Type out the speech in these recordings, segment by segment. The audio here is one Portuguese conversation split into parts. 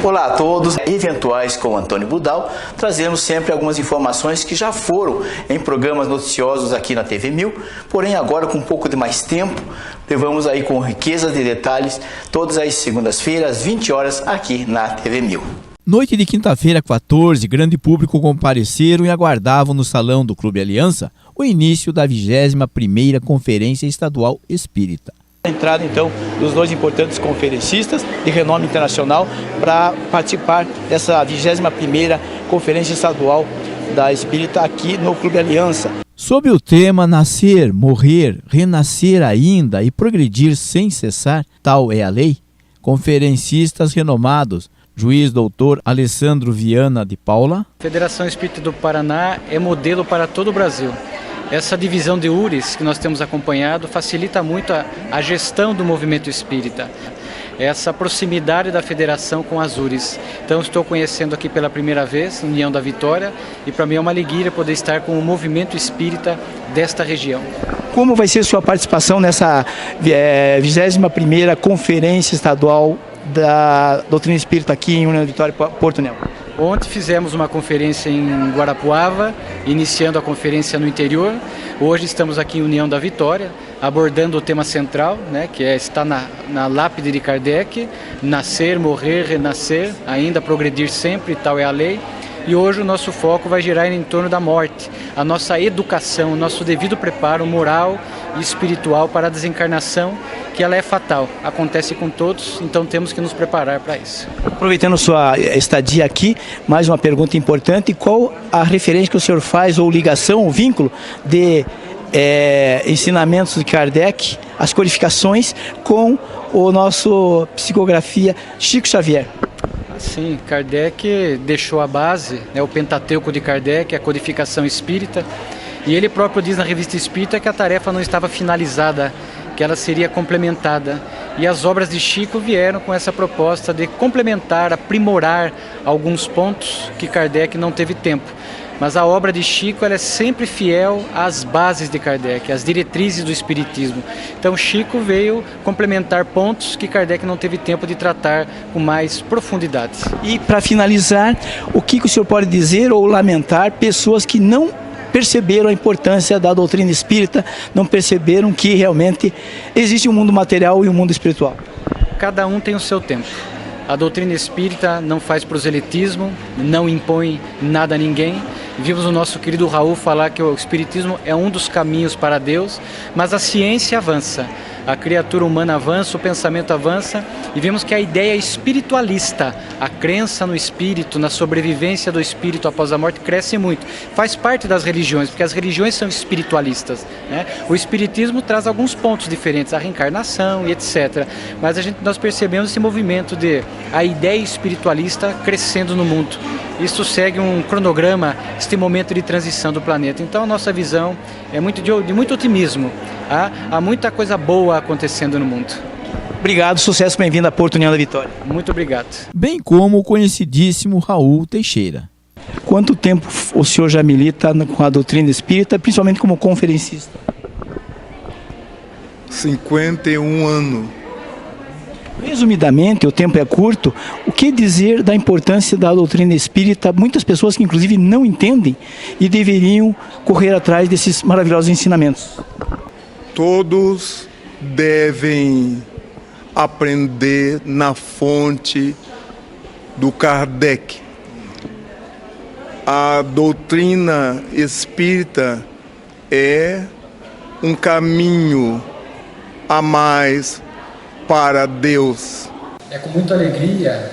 Olá a todos, eventuais com Antônio Budal, trazemos sempre algumas informações que já foram em programas noticiosos aqui na TV 1000, porém agora com um pouco de mais tempo, levamos aí com riqueza de detalhes todas as segundas-feiras, às 20 horas, aqui na TV 1000. Noite de quinta-feira, 14, grande público compareceram e aguardavam no Salão do Clube Aliança o início da 21ª Conferência Estadual Espírita. A entrada, então, dos dois importantes conferencistas de renome internacional para participar dessa 21ª Conferência Estadual da Espírita aqui no Clube Aliança. Sob o tema Nascer, Morrer, Renascer ainda e Progredir sem cessar, tal é a lei, conferencistas renomados, juiz doutor Alessandro Viana de Paula. A Federação Espírita do Paraná é modelo para todo o Brasil. Essa divisão de URIs que nós temos acompanhado facilita muito a gestão do movimento espírita, essa proximidade da federação com as URIs. Então estou conhecendo aqui pela primeira vez a União da Vitória e para mim é uma alegria poder estar com o movimento espírita desta região. Como vai ser sua participação nessa 21ª Conferência Estadual da Doutrina Espírita aqui em União da Vitória, Porto Nelo? Ontem fizemos uma conferência em Guarapuava, iniciando a conferência no interior. Hoje estamos aqui em União da Vitória, abordando o tema central, que está na lápide de Kardec, nascer, morrer, renascer, ainda progredir sempre, tal é a lei. E hoje o nosso foco vai girar em torno da morte, a nossa educação, o nosso devido preparo moral e espiritual para a desencarnação, que ela é fatal, acontece com todos, então temos que nos preparar para isso. Aproveitando sua estadia aqui, mais uma pergunta importante: qual a referência que o senhor faz, ou ligação, ou vínculo de ensinamentos de Kardec, as codificações, com o nosso psicografia Chico Xavier? Sim, Kardec deixou a base, o Pentateuco de Kardec, a codificação espírita, e ele próprio diz na Revista Espírita que a tarefa não estava finalizada, que ela seria complementada. E as obras de Chico vieram com essa proposta de complementar, aprimorar alguns pontos que Kardec não teve tempo. Mas a obra de Chico ela é sempre fiel às bases de Kardec, às diretrizes do Espiritismo. Então Chico veio complementar pontos que Kardec não teve tempo de tratar com mais profundidade. E para finalizar, o que o senhor pode dizer ou lamentar pessoas que não perceberam a importância da doutrina espírita, não perceberam que realmente existe um mundo material e um mundo espiritual? Cada um tem o seu tempo. A doutrina espírita não faz proselitismo, não impõe nada a ninguém. Vimos o nosso querido Raul falar que o espiritismo é um dos caminhos para Deus, mas a ciência avança. A criatura humana avança, o pensamento avança, e vemos que a ideia espiritualista, a crença no espírito, na sobrevivência do espírito após a morte, cresce muito. Faz parte das religiões, porque as religiões são espiritualistas, O espiritismo traz alguns pontos diferentes, a reencarnação e etc. Mas nós percebemos esse movimento de a ideia espiritualista crescendo no mundo. Isso segue um cronograma, este momento de transição do planeta. Então a nossa visão é de muito otimismo. Há muita coisa boa acontecendo no mundo. Obrigado, sucesso, bem-vindo a Porto União da Vitória. Muito obrigado. Bem como o conhecidíssimo Raul Teixeira. Quanto tempo o senhor já milita com a doutrina espírita, principalmente como conferencista? 51 anos. Resumidamente, o tempo é curto, o que dizer da importância da doutrina espírita? Muitas pessoas que inclusive não entendem e deveriam correr atrás desses maravilhosos ensinamentos. Todos devem aprender na fonte do Kardec. A doutrina espírita é um caminho a mais para Deus. É com muita alegria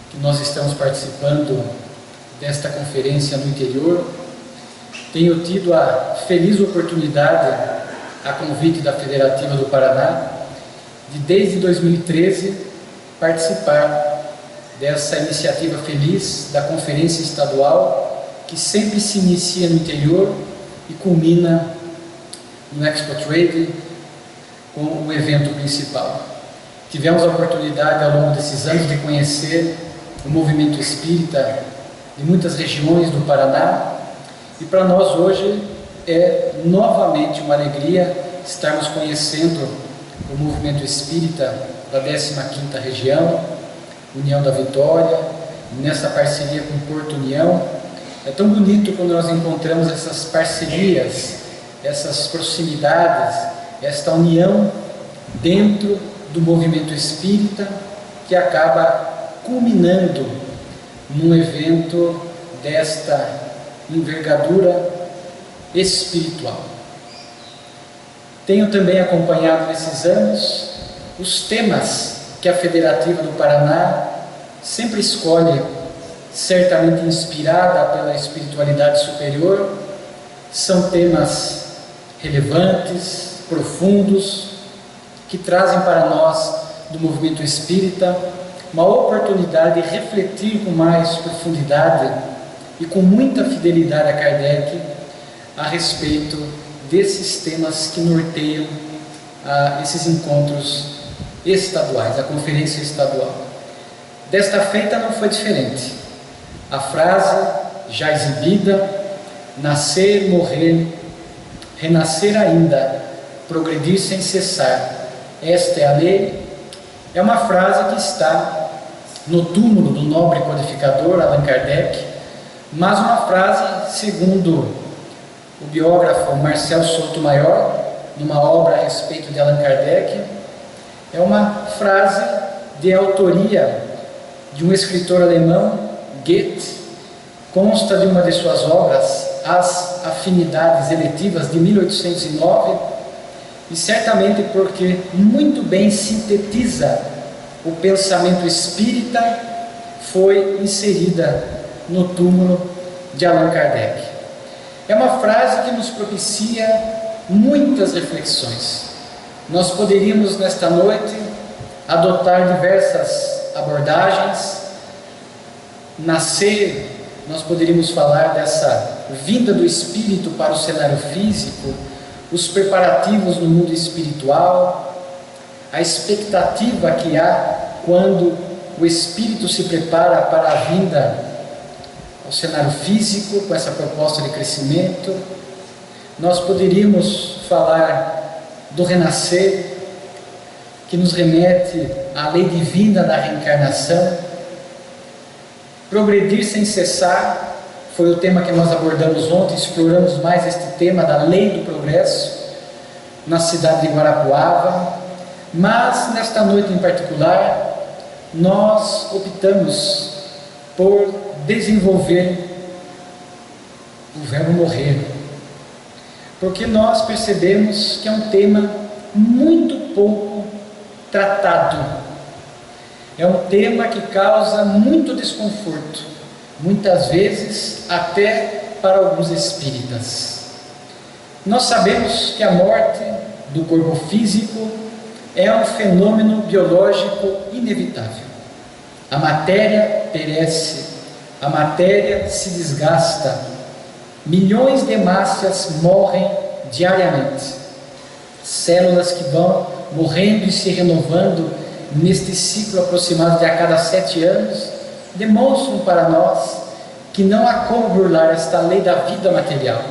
que nós estamos participando desta conferência no interior. Tenho tido a feliz oportunidade, a convite da Federativa do Paraná, de desde 2013 participar dessa iniciativa feliz da Conferência Estadual, que sempre se inicia no interior e culmina no Expo Trade, com o evento principal. Tivemos a oportunidade ao longo desses anos de conhecer o movimento espírita de muitas regiões do Paraná, e para nós hoje é novamente uma alegria estarmos conhecendo o movimento espírita da 15ª região, União da Vitória, nessa parceria com Porto União. É tão bonito quando nós encontramos essas parcerias, essas proximidades, esta união dentro do movimento espírita, que acaba culminando num evento desta envergadura espiritual. Tenho também acompanhado nesses anos os temas que a Federativa do Paraná sempre escolhe, certamente inspirada pela espiritualidade superior. São temas relevantes, profundos, que trazem para nós do movimento espírita uma oportunidade de refletir com mais profundidade e com muita fidelidade a Kardec a respeito desses temas que norteiam esses encontros estaduais, a conferência estadual. Desta feita não foi diferente. A frase já exibida, nascer, morrer, renascer ainda, progredir sem cessar, esta é a lei, é uma frase que está no túmulo do nobre codificador Allan Kardec, mas uma frase, segundo o biógrafo Marcel Sotomayor, numa obra a respeito de Allan Kardec, é uma frase de autoria de um escritor alemão, Goethe, consta de uma de suas obras, As Afinidades Eletivas, de 1809, e certamente porque muito bem sintetiza o pensamento espírita, foi inserida no túmulo de Allan Kardec. É uma frase que nos propicia muitas reflexões. Nós poderíamos nesta noite adotar diversas abordagens. Nascer, nós poderíamos falar dessa vinda do espírito para o cenário físico, os preparativos no mundo espiritual, a expectativa que há quando o espírito se prepara para a vinda ao cenário físico, com essa proposta de crescimento. Nós poderíamos falar do renascer, que nos remete à lei divina da reencarnação. Progredir sem cessar foi o tema que nós abordamos ontem, exploramos mais este tema da lei do progresso na cidade de Guarapuava, mas nesta noite em particular nós optamos por desenvolver o verbo morrer, porque nós percebemos que é um tema muito pouco tratado, é um tema que causa muito desconforto, muitas vezes até para alguns espíritas. Nós sabemos que a morte do corpo físico é um fenômeno biológico inevitável. A matéria perece, a matéria se desgasta, milhões de hemácias morrem diariamente, células que vão morrendo e se renovando neste ciclo aproximado de a cada 7 anos, demonstram para nós que não há como burlar esta lei da vida material,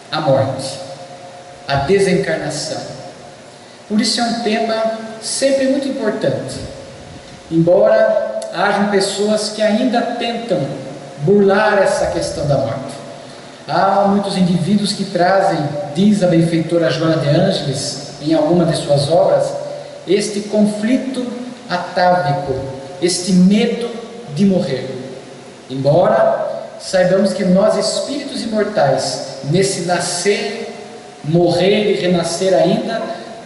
a morte, a desencarnação. Por isso é um tema sempre muito importante, embora hajam pessoas que ainda tentam burlar essa questão da morte. Há muitos indivíduos que trazem, diz a benfeitora Joana de Ângeles em alguma de suas obras, este conflito atávico, este medo de morrer. Embora saibamos que nós, espíritos imortais, nesse nascer, morrer e renascer ainda,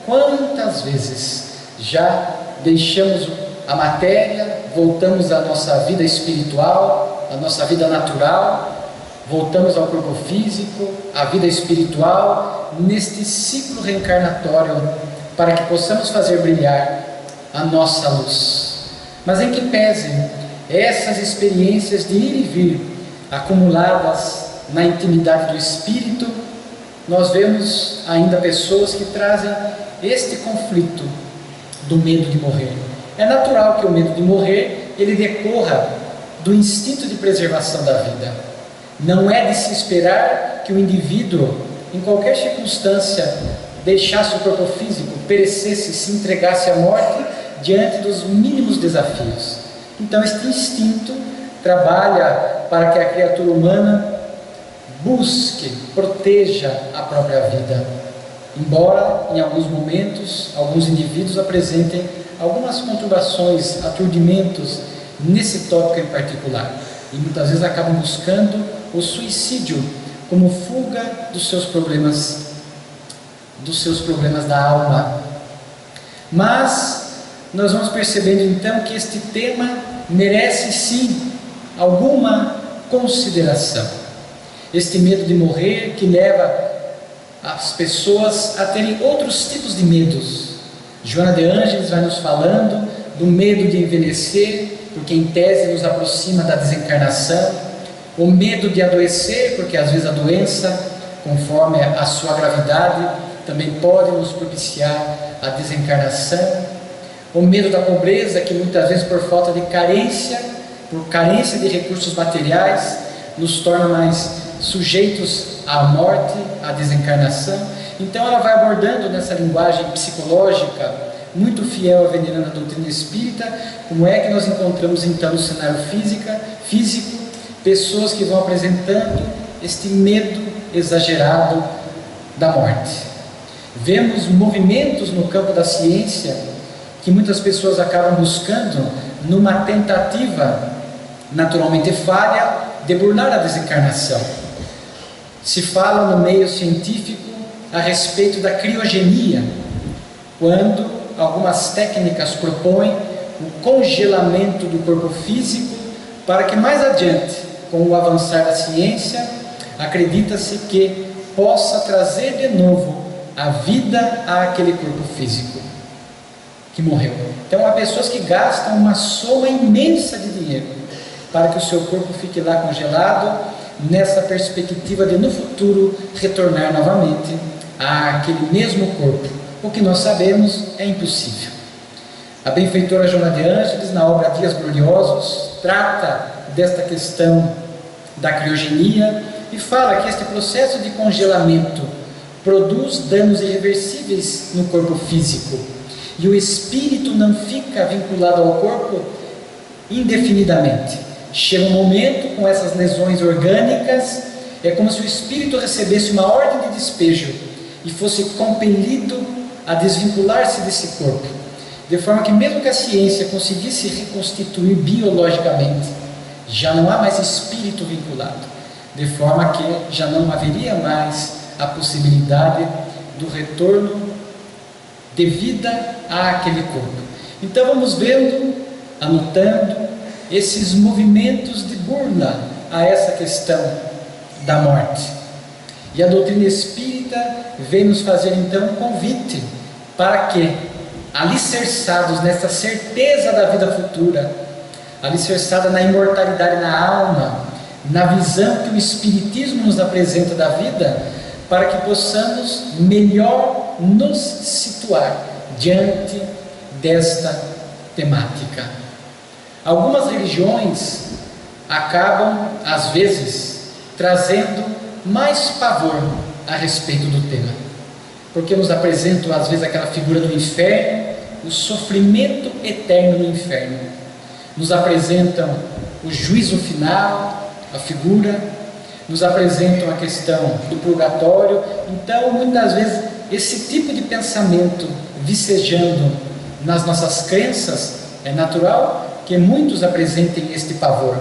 quantas vezes já deixamos a matéria, voltamos à nossa vida espiritual, à nossa vida natural, voltamos ao corpo físico, à vida espiritual, neste ciclo reencarnatório, para que possamos fazer brilhar a nossa luz. Mas em que pese essas experiências de ir e vir, acumuladas na intimidade do espírito, nós vemos ainda pessoas que trazem este conflito do medo de morrer. É natural que o medo de morrer ele decorra do instinto de preservação da vida. Não é de se esperar que o indivíduo, em qualquer circunstância, deixasse o corpo físico, perecesse, se entregasse à morte diante dos mínimos desafios. Então este instinto trabalha para que a criatura humana busque, proteja a própria vida. Embora em alguns momentos, alguns indivíduos apresentem algumas conturbações, aturdimentos nesse tópico em particular. E muitas vezes acabam buscando o suicídio como fuga dos seus problemas da alma. Mas nós vamos percebendo então que este tema merece sim alguma consideração. Este medo de morrer que leva as pessoas a terem outros tipos de medos. Joana de Ângeles vai nos falando do medo de envelhecer, porque em tese nos aproxima da desencarnação, o medo de adoecer, porque às vezes a doença, conforme a sua gravidade, também pode nos propiciar a desencarnação, o medo da pobreza, que muitas vezes por falta de carência, por carência de recursos materiais, nos torna mais sujeitos à morte, à desencarnação. Então ela vai abordando nessa linguagem psicológica, muito fiel à veneranda doutrina espírita, como é que nós encontramos então no cenário físico, pessoas que vão apresentando este medo exagerado da morte. Vemos movimentos no campo da ciência que muitas pessoas acabam buscando numa tentativa naturalmente falha de burlar a desencarnação. Se fala no meio científico a respeito da criogenia, quando algumas técnicas propõem o congelamento do corpo físico para que mais adiante, com o avançar da ciência, acredita-se que possa trazer de novo a vida àquele corpo físico que morreu. Então há pessoas que gastam uma soma imensa de dinheiro para que o seu corpo fique lá congelado, nessa perspectiva de no futuro retornar novamente àquele mesmo corpo. O que nós sabemos é impossível. A benfeitora Joana de Ângeles, na obra Dias Gloriosos, trata desta questão da criogenia e fala que este processo de congelamento produz danos irreversíveis no corpo físico e o espírito não fica vinculado ao corpo indefinidamente. Chega um momento, com essas lesões orgânicas, é como se o espírito recebesse uma ordem de despejo e fosse compelido a desvincular-se desse corpo, de forma que mesmo que a ciência conseguisse reconstituir biologicamente, já não há mais espírito vinculado, de forma que já não haveria mais a possibilidade do retorno de vida àquele corpo. Então vamos vendo, anotando esses movimentos de burla a essa questão da morte. E a doutrina espírita vem nos fazer então um convite para que, alicerçados nessa certeza da vida futura, alicerçada na imortalidade na alma, na visão que o Espiritismo nos apresenta da vida, para que possamos melhor nos situar diante desta temática. Algumas religiões acabam, às vezes, trazendo mais pavor a respeito do tema, porque nos apresentam, às vezes, aquela figura do inferno, o sofrimento eterno no inferno, nos apresentam o juízo final, a figura, nos apresentam a questão do purgatório. Então, muitas vezes, esse tipo de pensamento vicejando nas nossas crenças, é natural que muitos apresentem este pavor.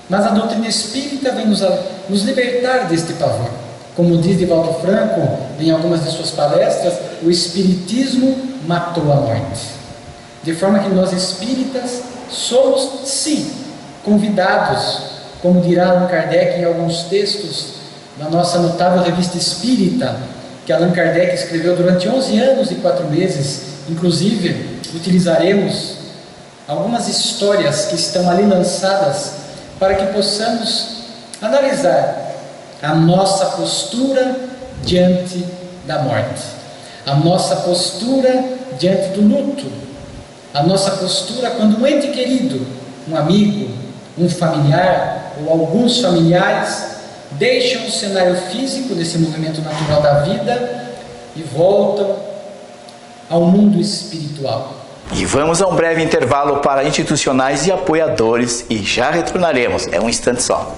Mas a doutrina espírita vem nos libertar deste pavor. Como diz Divaldo Franco em algumas de suas palestras, o Espiritismo matou a morte. De forma que nós espíritas somos, sim, convidados, como dirá Allan Kardec em alguns textos da nossa notável revista espírita, que Allan Kardec escreveu durante 11 anos e 4 meses. Inclusive, utilizaremos algumas histórias que estão ali lançadas para que possamos analisar a nossa postura diante da morte, a nossa postura diante do luto, a nossa postura quando um ente querido, um amigo, um familiar ou alguns familiares deixam o cenário físico desse movimento natural da vida e voltam ao mundo espiritual. E vamos a um breve intervalo para institucionais e apoiadores e já retornaremos. É um instante só.